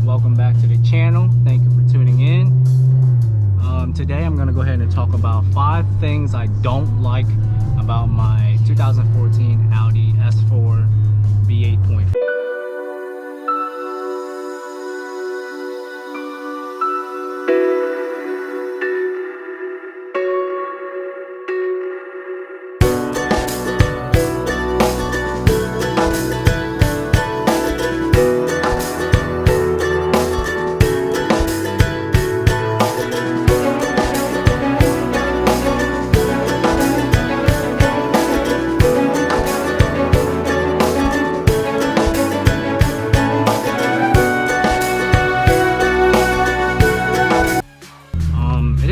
welcome back to the channel. Thank you for tuning in. Today I'm going to go ahead and talk about 5 things I don't like about my 2014 Audi S4 B8.5.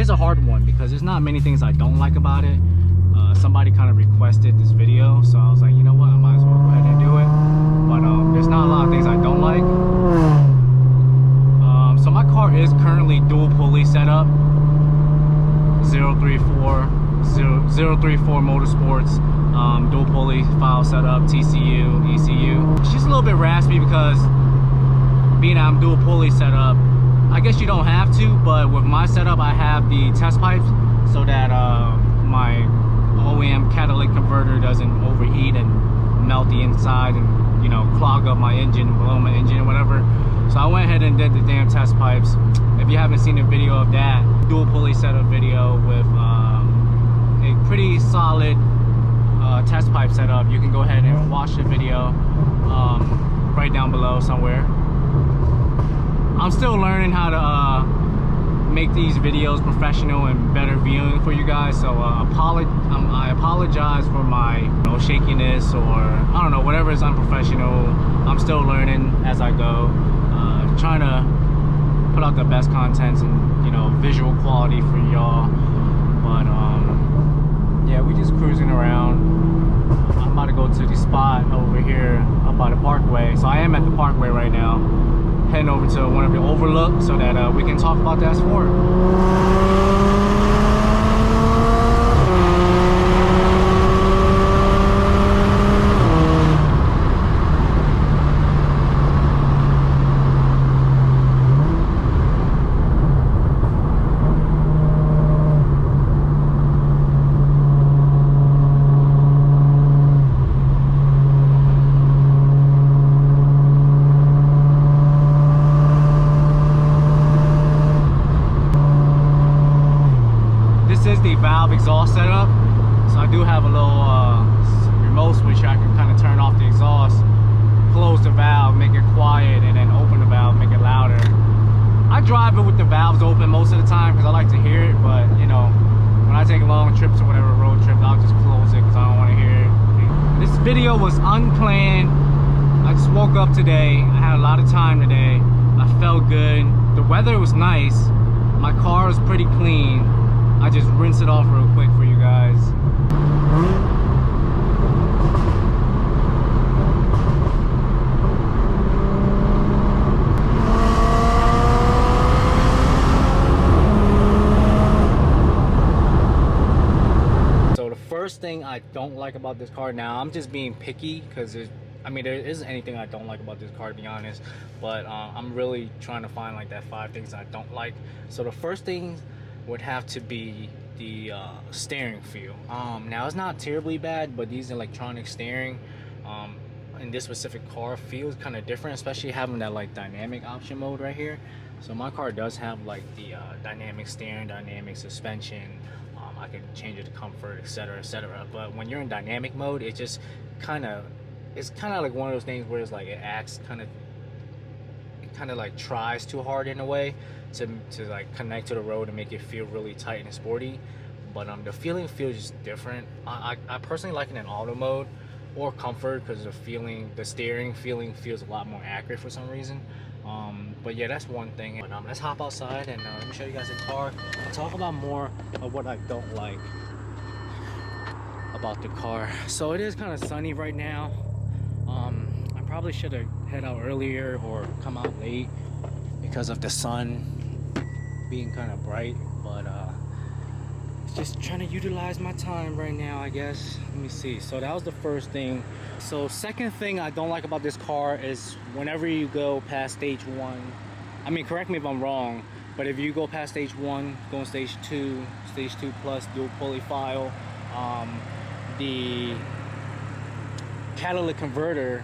A hard one because there's not many things I don't like about it. Somebody kind of requested this video, so I was like, you know what, I might as well go ahead and do it. But there's not a lot of things I don't like. So my car is currently dual pulley setup, 034 Motorsports, dual pulley file setup, TCU, ECU. It's just a little bit raspy because being I'm dual pulley setup, I guess you don't have to, but with my setup I have the test pipes so that my OEM catalytic converter doesn't overheat and melt the inside and, you know, clog up my engine, blow my engine or whatever. So I went ahead and did the damn test pipes. If you haven't seen a video of that dual pulley setup video with a pretty solid test pipe setup, you can go ahead and watch the video right down below somewhere. I'm still learning how to make these videos professional and better viewing for you guys, so I apologize for my shakiness or I don't know, whatever is unprofessional. I'm still learning as I go, trying to put out the best contents and visual quality for y'all. But yeah, we just cruising around. I'm about to go to the spot over here up by the parkway, so I am at the parkway right now, heading over to one of the overlooks so that we can talk about the S4. This is the valve exhaust setup, so I do have a little remote switch I can kind of turn off the exhaust, close the valve, make it quiet, and then open the valve, make it louder. I drive it with the valves open most of the time because I like to hear it, but when I take long trips or whatever, road trips, I'll just close it because I don't want to hear it. This video was unplanned. I just woke up today. I had a lot of time today. I felt good. The weather was nice. My car is pretty clean. I just rinse it off real quick for you guys. So the first thing I don't like about this car, now I'm just being picky because there isn't anything I don't like about this car, to be honest, but I'm really trying to find like that 5 things I don't like. So the first thing would have to be the steering feel. Now it's not terribly bad, but these electronic steering in this specific car feels kind of different, especially having that like dynamic option mode right here. So my car does have like the dynamic steering, dynamic suspension. I can change it to comfort, etc., etc. But when you're in dynamic mode, it just it's kind of like one of those things where it's like it acts kind of like tries too hard in a way to like connect to the road and make it feel really tight and sporty. But the feeling feels just different. I personally like it in auto mode or comfort because the steering feeling feels a lot more accurate for some reason. But yeah, that's one thing. But let's hop outside and let me show you guys the car. I'll talk about more of what I don't like about the car. So it is kind of sunny right now. I probably should have head out earlier or come out late because of the sun being kind of bright, but just trying to utilize my time right now, I guess. Let me see. So that was the first thing. So second thing I don't like about this car is whenever you go past stage 1 I mean, correct me if I'm wrong, but if you go past stage 1, go on stage 2 plus dual pulley file, the catalytic converter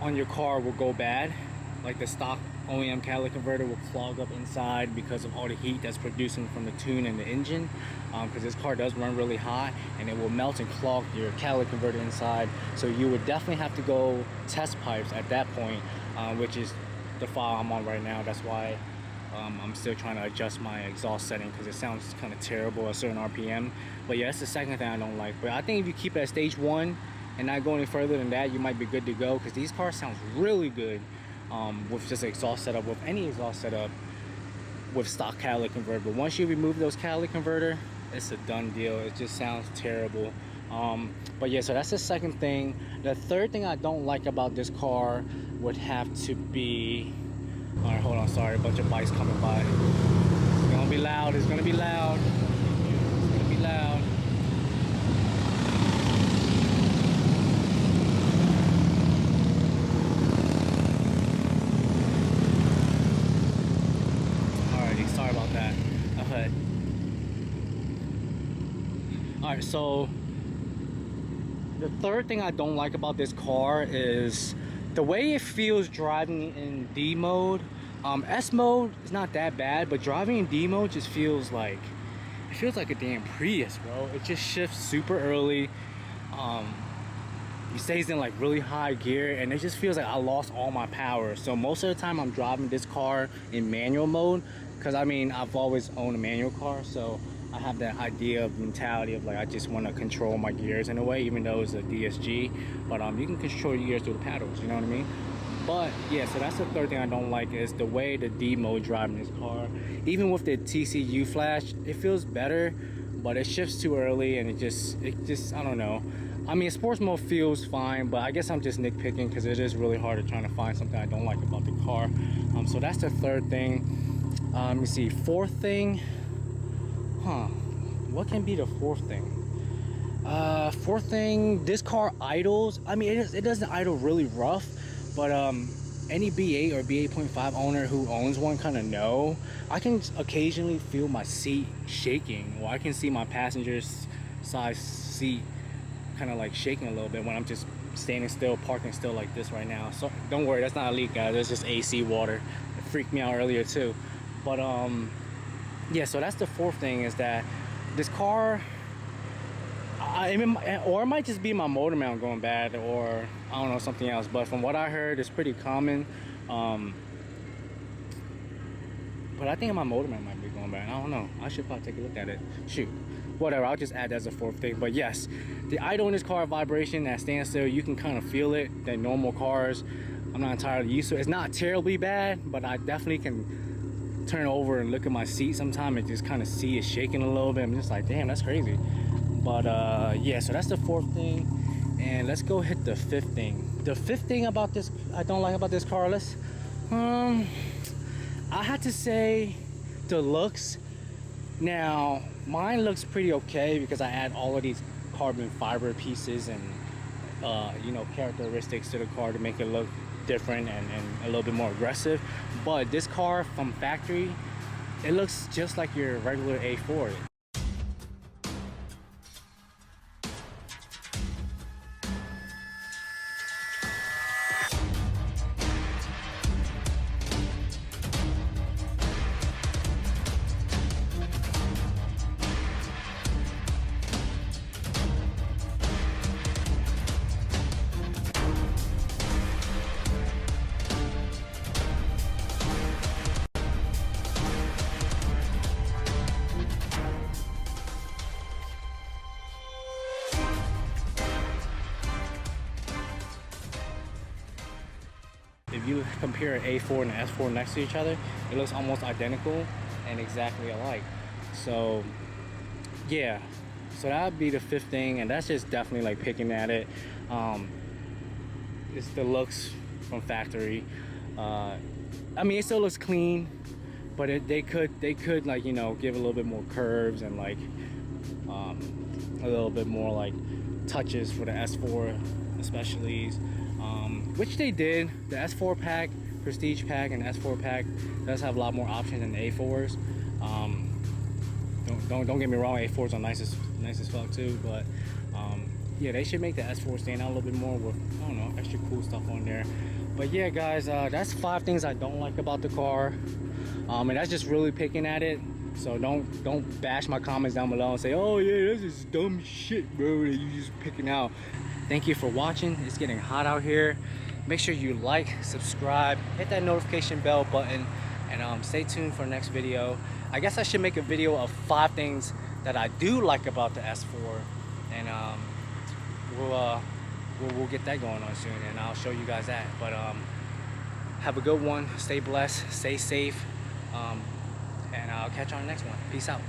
on your car will go bad. Like the stock OEM catalytic converter will clog up inside because of all the heat that's producing from the tune and the engine, because this car does run really hot, and it will melt and clog your catalytic converter inside. So you would definitely have to go test pipes at that point, which is the file I'm on right now. That's why I'm still trying to adjust my exhaust setting, because it sounds kind of terrible at certain RPM. But yeah, that's the second thing I don't like. But I think if you keep it at stage 1 and not go any further than that, you might be good to go, because these cars sounds really good with just exhaust setup, with any exhaust setup with stock catalytic converter. But once you remove those catalytic converter, it's a done deal. It just sounds terrible. But yeah, so that's the second thing. The third thing I don't like about this car would have to be, all right, hold on, sorry, a bunch of bikes coming by. It's gonna be loud, it's gonna be loud, it's gonna be loud. Alrighty, sorry about that. Okay. Alright, so the third thing I don't like about this car is the way it feels driving in D mode. S mode is not that bad, but driving in D mode just feels like, it feels like a damn Prius, bro. It just shifts super early. It stays in like really high gear, and it just feels like I lost all my power. So most of the time I'm driving this car in manual mode, because I mean, I've always owned a manual car, so I have that idea of mentality of like, I just want to control my gears in a way, even though it's a DSG. But you can control your gears through the paddles, you know what I mean? But yeah, so that's the third thing I don't like, is the way the D mode driving this car. Even with the TCU flash, it feels better, but it shifts too early, and it just I don't know. I mean, sports mode feels fine, but I guess I'm just nitpicking, because it is really hard to trying to find something I don't like about the car. So that's the third thing. Let me see, fourth thing. What can be the fourth thing? Fourth thing, this car idles. I mean, it doesn't idle really rough, but any B8 or B8.5 owner who owns one kind of know. I can occasionally feel my seat shaking, or I can see my passenger's side seat kind of like shaking a little bit when I'm just standing still, parking still like this right now. So don't worry, that's not a leak, guys. It's just AC water. It freaked me out earlier too. But yeah, so that's the fourth thing, is that this car, or it might just be my motor mount going bad, or I don't know, something else. But from what I heard, it's pretty common. But I think my motor mount might be going bad. I don't know. I should probably take a look at it. Shoot, whatever. I'll just add that as a fourth thing. But yes, the idle in this car vibration at standstill, you can kind of feel it. That normal cars, I'm not entirely used to it. It's not terribly bad, but I definitely can turn over and look at my seat sometime and just kind of see it shaking a little bit. I'm just like, damn, that's crazy. But yeah, so that's the fourth thing, and let's go hit the fifth thing. The fifth thing about this I don't like about this car, I had to say the looks. Now mine looks pretty okay, because I add all of these carbon fiber pieces and you know, characteristics to the car to make it look different and a little bit more aggressive. But this car from factory, it looks just like your regular A4. If you compare an A4 and an S4 next to each other, it looks almost identical and exactly alike. So yeah, so that would be the fifth thing, and that's just definitely like picking at it. It's the looks from factory. I mean, it still looks clean, but they could like, you know, give a little bit more curves and like a little bit more like touches for the S4 especially, which they did. The S4 pack Prestige pack and S4 pack does have a lot more options than the A4s. Don't get me wrong, A4s are nice as fuck too, but yeah, they should make the S4 stand out a little bit more with, I don't know, extra cool stuff on there. But yeah, guys, that's 5 things I don't like about the car, and that's just really picking at it. So don't bash my comments down below and say, oh yeah, this is dumb shit, bro, that you just picking out. Thank you for watching. It's getting hot out here. Make sure you like, subscribe, hit that notification bell button, and stay tuned for the next video. I guess I should make a video of 5 things that I do like about the S4, and we'll get that going on soon, and I'll show you guys that. But have a good one. Stay blessed, stay safe, and I'll catch you on the next one. Peace out.